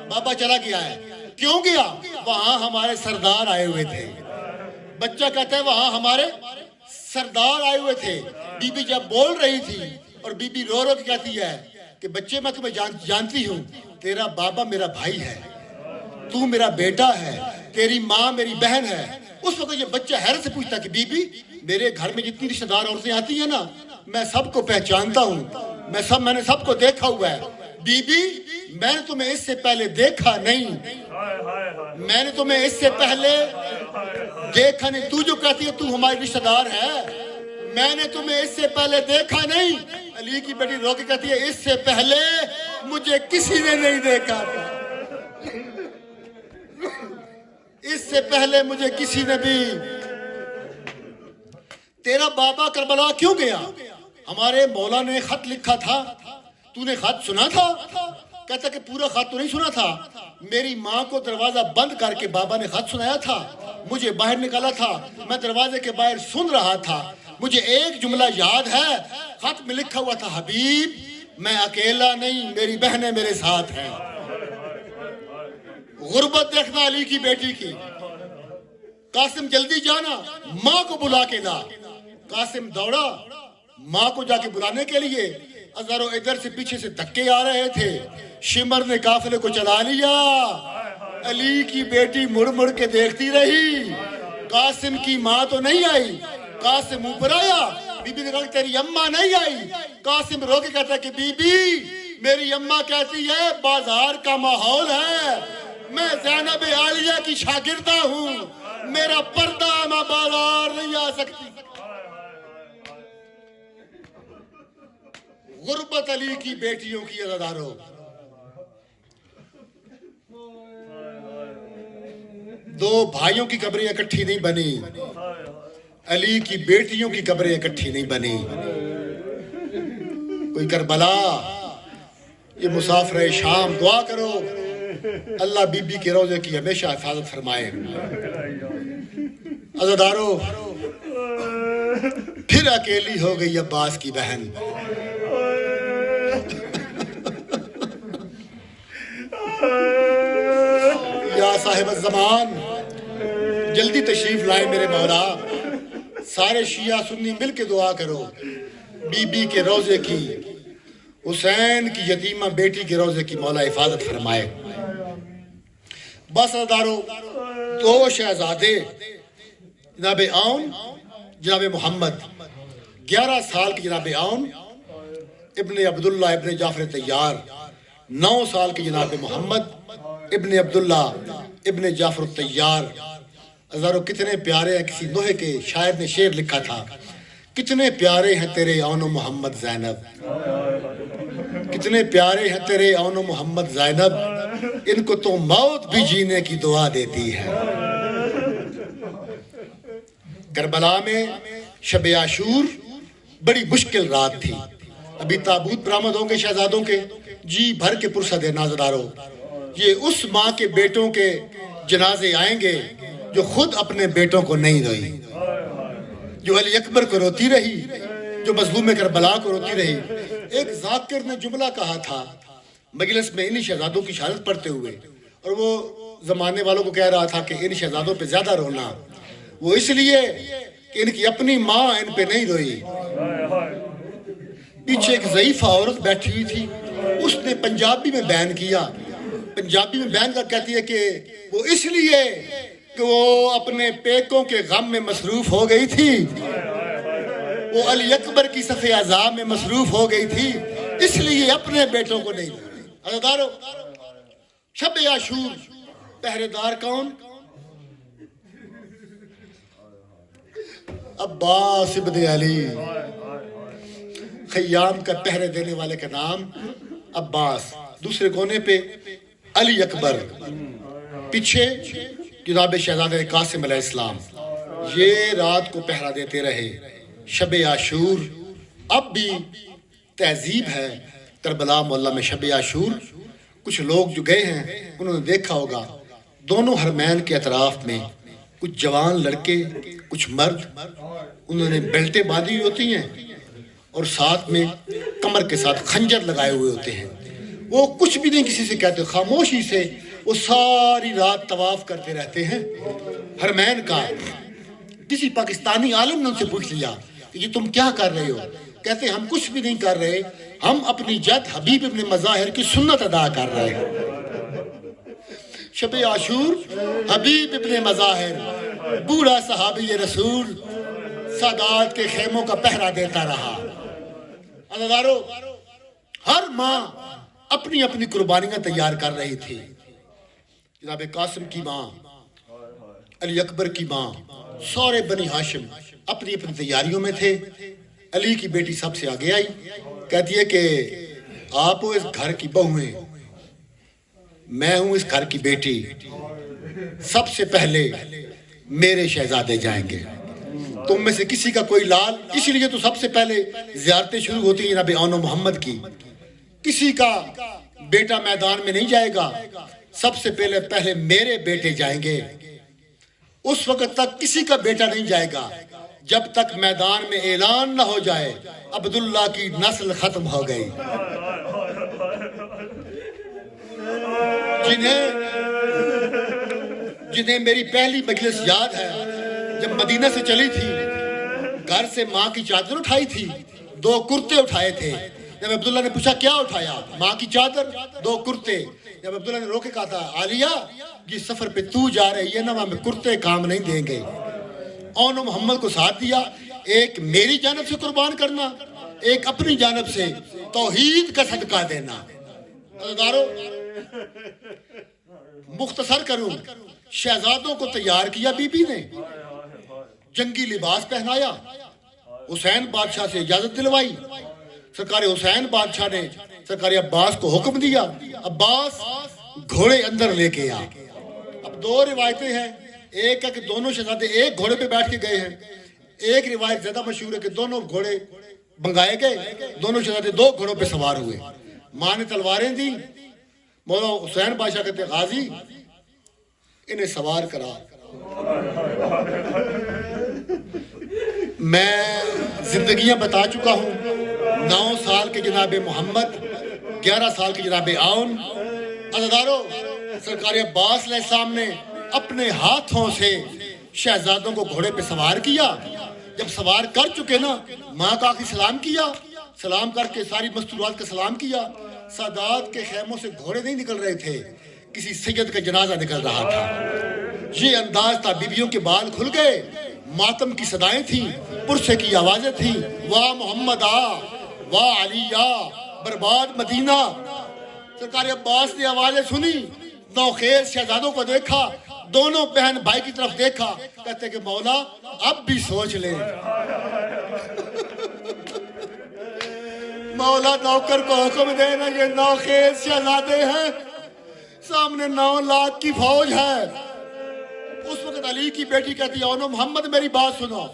بابا چلا گیا ہے. کیوں گیا؟ وہاں ہمارے سردار آئے ہوئے تھے. بچہ کہتا ہے وہاں ہمارے سردار آئے ہوئے تھے. بی بی جب بول رہی تھی اور بی بی رو رو کے کہتی ہے کہ بچے میں تمہیں جانتی ہوں، تیرا بابا میرا بھائی ہے، تو میرا بیٹا ہے، تیری ماں میری بہن ہے. اس وقت یہ بچہ حیرت سے پوچھتا کہ بی بی میرے گھر میں جتنی رشتہ دار عورتیں آتی ہیں نا میں سب کو پہچانتا ہوں, میں نے سب کو دیکھا ہوا ہے. بی بی میں نے تمہیں اس سے پہلے دیکھا نہیں, میں نے تمہیں اس سے پہلے دیکھا نہیں. تو جو کہتی ہے تو ہماری رشتہ دار ہے, میں نے تمہیں اس سے پہلے دیکھا نہیں. علی کی بیٹی رو کے کہتی ہے اس سے پہلے مجھے کسی نے نہیں دیکھا تھا, اس سے پہلے مجھے کسی نے بھی. تیرا بابا کربلا کیوں گیا؟ ہمارے مولا نے خط لکھا تھا, تو نے خط سنا تھا؟ کہتا کہ پورا خط تو نہیں سنا تھا, میری ماں کو دروازہ بند کر کے بابا نے خط سنایا تھا, مجھے باہر نکالا تھا, میں دروازے کے باہر سن رہا تھا, مجھے ایک جملہ یاد ہے, خط میں لکھا ہوا تھا حبیب میں اکیلا نہیں میری بہنیں میرے ساتھ ہیں. غربت دیکھنا علی کی بیٹی کی. قاسم جلدی جانا ماں کو بلا کے لا. قاسم دوڑا ماں کو جا کے بلانے کے لیے. ہزاروں ادھر سے پیچھے سے دھکے آ رہے تھے, شمر نے قافلے کو چلا لیا. علی کی بیٹی مڑ مڑ کے دیکھتی رہی, قاسم کی ماں تو نہیں آئی. قاسم اوپر آیا, بی بی نے کہا تیری اماں نہیں آئی. قاسم رو کے کہتا ہے کہ بی بی میری اماں کہتی ہے بازار کا ماحول ہے, میں زینب عالیہ کی شاگردہ ہوں, میرا پردہ میں بازار نہیں آ سکتی. غربت علی کی بیٹیوں کی عزاداروں. دو بھائیوں کی قبریں اکٹھی نہیں بنی, علی کی بیٹیوں کی قبریں اکٹھی نہیں بنی. کوئی کربلا, یہ مسافر شام دعا کرو اللہ بی بی کے روضے کی ہمیشہ حفاظت فرمائے. عزاداروں پھر اکیلی ہو گئی عباس کی بہن. یا صاحب الزمان جلدی تشریف لائے میرے مولا. سارے شیعہ سنی مل کے دعا کرو بی بی کے روضے کی, حسین کی یتیمہ بیٹی کے روضے کی مولا حفاظت فرمائے. بس عزاداروں دو شہزادے جناب عون جناب محمد, 11 سال کی جناب عون ابن عبداللہ ابن جعفر طیار, 9 سال کی جناب محمد ابن عبداللہ ابن جعفر طیار. ہزاروں کتنے پیارے ہیں. کسی نوحے کے شاعر نے شعر لکھا تھا, کتنے پیارے ہیں تیرے عون و محمد زینب, کتنے پیارے ہیں تیرے عون و محمد زینب, ان کو تو موت بھی جینے کی دعا دیتی ہے. کربلا میں شب عاشور بڑی مشکل رات تھی. ابھی تابوت برآمد ہوں گے شہزادوں کے, جی بھر کے پرسد نازداروں. یہ اس ماں کے بیٹوں کے جنازے آئیں گے جو خود اپنے بیٹوں کو نہیں روئی, جو علی اکبر کو روتی رہی, جو مظلوم کربلا کو روتی رہی. ایک ذاکر نے جملہ کہا تھا مجلس میں انہی شہزادوں کی شہادت پڑھتے ہوئے, اور وہ زمانے والوں کو کہہ رہا تھا کہ ان شہزادوں پہ زیادہ رونا وہ اس لیے کہ ان کی اپنی ماں ان پہ نہیں روئی. پیچھے ایک ضعیفہ عورت بیٹھی ہوئی تھی, اس نے پنجابی میں بیان کیا. پنجابی میں بیان کر کہتی ہے کہ وہ اس لیے کہ وہ اپنے پیکوں کے غم میں مصروف ہو گئی تھی, وہ علی اکبر کی صف عذاب میں مصروف ہو گئی تھی, اس لیے اپنے بیٹوں کو نہیں روئی. عزادارو شب عاشور پہرے دار کون؟ عباس ابن علی. خیام کا پہرے دینے والے کا نام عباس, دوسرے کونے پہ علی اکبر, پیچھے جناب شہزادہ قاسم علیہ السلام. یہ رات کو پہرا دیتے رہے. شب عاشور اب بھی تہذیب ہے کربلا محلہ میں. شب عاشور کچھ لوگ جو گئے ہیں انہوں نے دیکھا ہوگا دونوں حرمین کے اطراف میں کچھ جوان لڑکے کچھ مرد, انہوں نے بیلٹیں باندھی ہوئی ہوتی ہیں اور ساتھ میں کمر کے ساتھ خنجر لگائے ہوئے ہوتے ہیں. وہ کچھ بھی نہیں کسی سے کہتے, خاموشی سے وہ ساری رات طواف کرتے رہتے ہیں حرمین کا. کسی پاکستانی عالم نے ان سے پوچھ لیا کہ یہ تم کیا کر رہے ہو؟ کہتے ہم کچھ بھی نہیں کر رہے, ہم اپنی جد حبیب ابن مظاہر کی سنت ادا کر رہے ہیں. شب عاشور حبیب ابن مظاہر بوڑھا صحابی رسول سادات کے خیموں کا پہرا دیتا رہا۔ عزیزارو، ہر ماں اپنی اپنی قربانیاں تیار کر رہی تھی۔ جناب قاسم کی ماں، علی اکبر کی ماں، سارے بنی ہاشم اپنی اپنی تیاریوں میں تھے۔ علی کی بیٹی سب سے آگے آئی، کہتی ہے کہ آپ اس گھر کی بہو ہیں، میں ہوں اس گھر کی بیٹی، سب سے پہلے میرے شہزادے جائیں گے، تم میں سے کسی کا کوئی لال، اس لیے تو سب سے پہلے زیارتیں شروع ہوتی ہیں جناب آن و محمد کی۔ کسی کا بیٹا میدان میں نہیں جائے گا، سب سے پہلے میرے بیٹے جائیں گے۔ اس وقت تک کسی کا بیٹا نہیں جائے گا جب تک میدان میں اعلان نہ ہو جائے عبداللہ کی نسل ختم ہو گئی۔ جنہیں میری پہلی مجلس یاد ہے، جب مدینہ سے چلی تھی، گھر سے ماں کی چادر اٹھائی تھی، 2 کرتے اٹھائے تھے۔ جب عبداللہ نے پوچھا کیا اٹھایا؟ ماں کی چادر، 2 کرتے۔ جب عبداللہ نے روکے کہا تھا عالیہ جس سفر پہ تو جا رہی ہے نا، وہاں میں کرتے کام نہیں دیں گے۔ اون و محمد کو ساتھ دیا، ایک میری جانب سے قربان کرنا، ایک اپنی جانب سے توحید کا صدقہ دینا۔ عزیزارو، مختصر کروں، شہزادوں کو تیار کیا بی بی نے، جنگی لباس پہنایا، حسین بادشاہ سے اجازت دلوائی، سرکار حسین بادشاہ نے سرکار عباس کو حکم دیا، عباس گھوڑے اندر لے کے آ۔ اب 2 روایتیں ہیں، ایک ہے کہ دونوں شہزادے ایک گھوڑے پہ بیٹھ کے گئے ہیں، ایک روایت زیادہ مشہور ہے کہ دونوں گھوڑے بنگائے گئے، دونوں شہزادے 2 گھوڑوں پہ سوار ہوئے۔ ماں نے تلواریں دی، مولا حسین بادشاہ کہتے غازی انہیں سوار کرا۔ میں زندگیاں بتا چکا ہوں، 9 سال کے جناب محمد، 11 سال کے جناب آؤن۔ عزیزارو، سرکار عباس علیہ السلام نے اپنے ہاتھوں سے شہزادوں کو گھوڑے پہ سوار کیا۔ جب سوار کر چکے نا، ماں کا آخری سلام کیا، سلام کر کے ساری مستورات کا سلام کیا۔ سادات کے خیموں سے گھوڑے نہیں نکل رہے تھے، کسی سید کا جنازہ نکل رہا تھا۔ یہ انداز تھا، بیویوں کے بال کھل گئے، ماتم کی صدائیں تھیں، پرسے کی آوازیں تھیں، واہ محمد آ، واہ علی آ، برباد مدینہ۔ سرکار عباس نے آوازیں سنی، نوخیز شہزادوں کو دیکھا، دونوں بہن بھائی کی طرف دیکھا، کہتے کہ مولا اب بھی سوچ لیں۔ مولا نوکر کو حکم دینا، یہ نوخیز شہزادے ہیں، سامنے 9 لاکھ کی فوج ہے۔ اس وقت علی کی بیٹی کہتی ہے محمد میری بات سنو،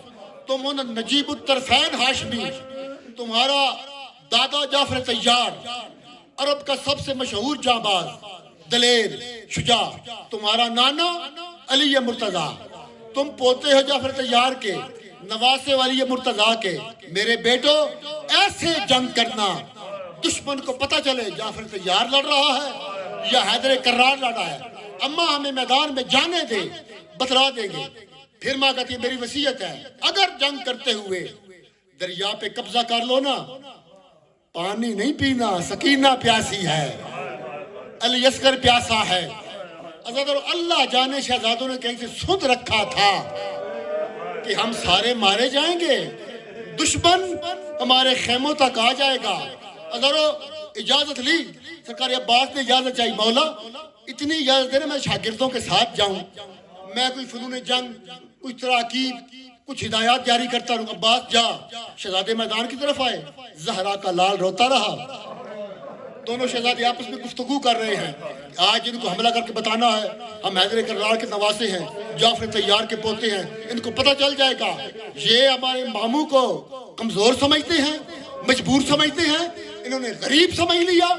تم ان نجیب الطرفین ہاشمی، تمہارا دادا جعفر طیار عرب کا سب سے مشہور جانباز، دلیر، شجاع، تمہارا نانا علی مرتضیٰ، تم پوتے ہو جعفر طیار کے، نواسے والی مرتضیٰ کے، میرے بیٹو ایسے جنگ کرنا دشمن کو پتہ چلے جعفر طیار لڑ رہا ہے یا حیدر کرار لڑ رہا ہے، اماں ہمیں میدان میں جانے دے، بتلا دیں گے۔ پھر ماں کہتی ہے میری وصیت ہے، اگر جنگ کرتے ہوئے دریا پہ قبضہ کر لو نا، پانی نہیں پینا، سکینہ پیاسی ہے، علی اصغر پیاسا ہے۔ اللہ جانے شہزادوں نے کہیں سے سن رکھا تھا کہ ہم سارے مارے جائیں گے، دشمن ہمارے خیموں تک آ جائے گا۔ اجازت لی، سرکار عباس نے اجازت چاہی، مولا اتنی اجازت دینا میں شاگردوں کے ساتھ جاؤں، میں کوئی فنون جنگ، کچھ تراکیب، کچھ ہدایات جاری کرتا رہوں۔ عباس جا۔ شہزادے میدان کی طرف آئے، زہرا کا لال روتا رہا، دونوں شہزادے آپس میں گفتگو کر رہے ہیں، آج ان کو حملہ کر کے بتانا ہے ہم حیدر کرار کے نواسے ہیں، جعفر طیار کے پوتے ہیں، ان کو پتہ چل جائے گا، یہ ہمارے ماموں کو کمزور سمجھتے ہیں، مجبور سمجھتے ہیں، انہوں نے غریب سمجھ لیا۔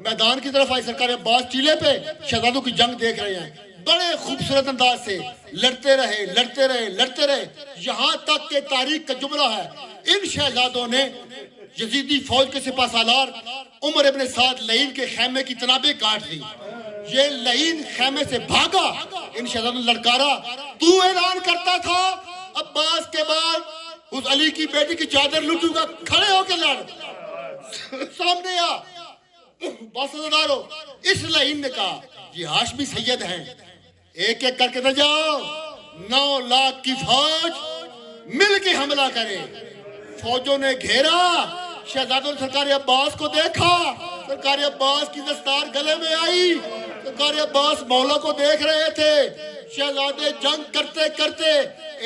میدان کی طرف آئے، سرکار عباس چیلے پہ شہزادوں کی جنگ دیکھ رہے ہیں، بڑے خوبصورت انداز سے لڑتے رہے لڑتے رہے لڑتے رہے، یہاں تک کہ تاریخ کا جملہ ہے ان شہزادوں نے یزیدی فوج کے سپہ سالار عمر ابن سعد لعین کے خیمے کی تنابیں کاٹ دی۔ یہ لعین خیمے سے بھاگا، ان شہزادوں نے لڑکارا، تو اعلان کرتا تھا عباس کے بعد اس علی کی بیٹی کی چادر لٹوں گا، کھڑے ہو کے لڑ، سامنے آ۔ بس ادارو، اس لعین نے کہا یہ ہاشمی سید ہیں، ایک ایک کر کے نہ جاؤ، 9 لاکھ کی فوج مل کے حملہ کرے. فوجوں نے گھیرا، شہزادوں نے سرکار عباس کو دیکھا، سرکار عباس کی دستار گلے میں آئی، سرکار عباس مولا کو دیکھ رہے تھے. شہزادے جنگ کرتے کرتے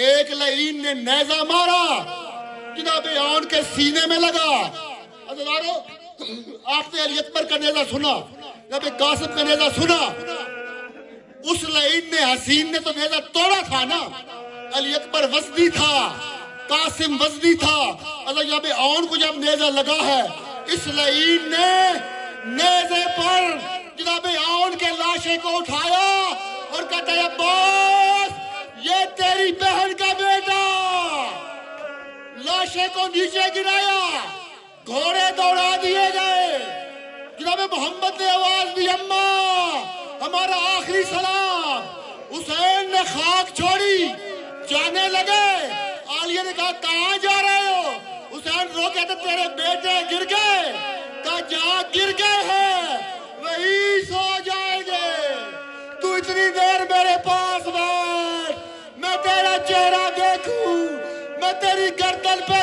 ایک لعین نے نیزہ مارا، جناب آن کے سینے میں لگا. عزیزانو، آپ نے علی اکبر کا نیزہ سنا، جناب قاسم کا نیزہ سنا، اس لعین نے، حسین نے تو نیزہ توڑا تھا نا. علی اکبر وزنی تھا، قاسم وزنی تھا. اللہ جناب آن کو جب نیزہ لگا ہے، اس لعین نے نیزے پر جناب آن کے لاشے کو اٹھایا اور کہتا ہے عباس یہ تیری بہن کا بیٹا. لاشے کو نیچے گرایا، گھوڑے دوڑا دیے گئے. جناب محمد نے آواز دی، اماں ہمارا آخری سلام. حسین نے خاک چھوڑی، جانے لگے. عالیہ نے کہا کہاں جا رہے ہو؟ حسین رو کہتے تیرے بیٹے گر گئے. کہا جہاں گر گئے ہیں وہی سو جائیں گے، تو اتنی دیر میرے پاس بیٹھ، میں تیرا چہرہ دیکھوں، میں تیری گردن پہ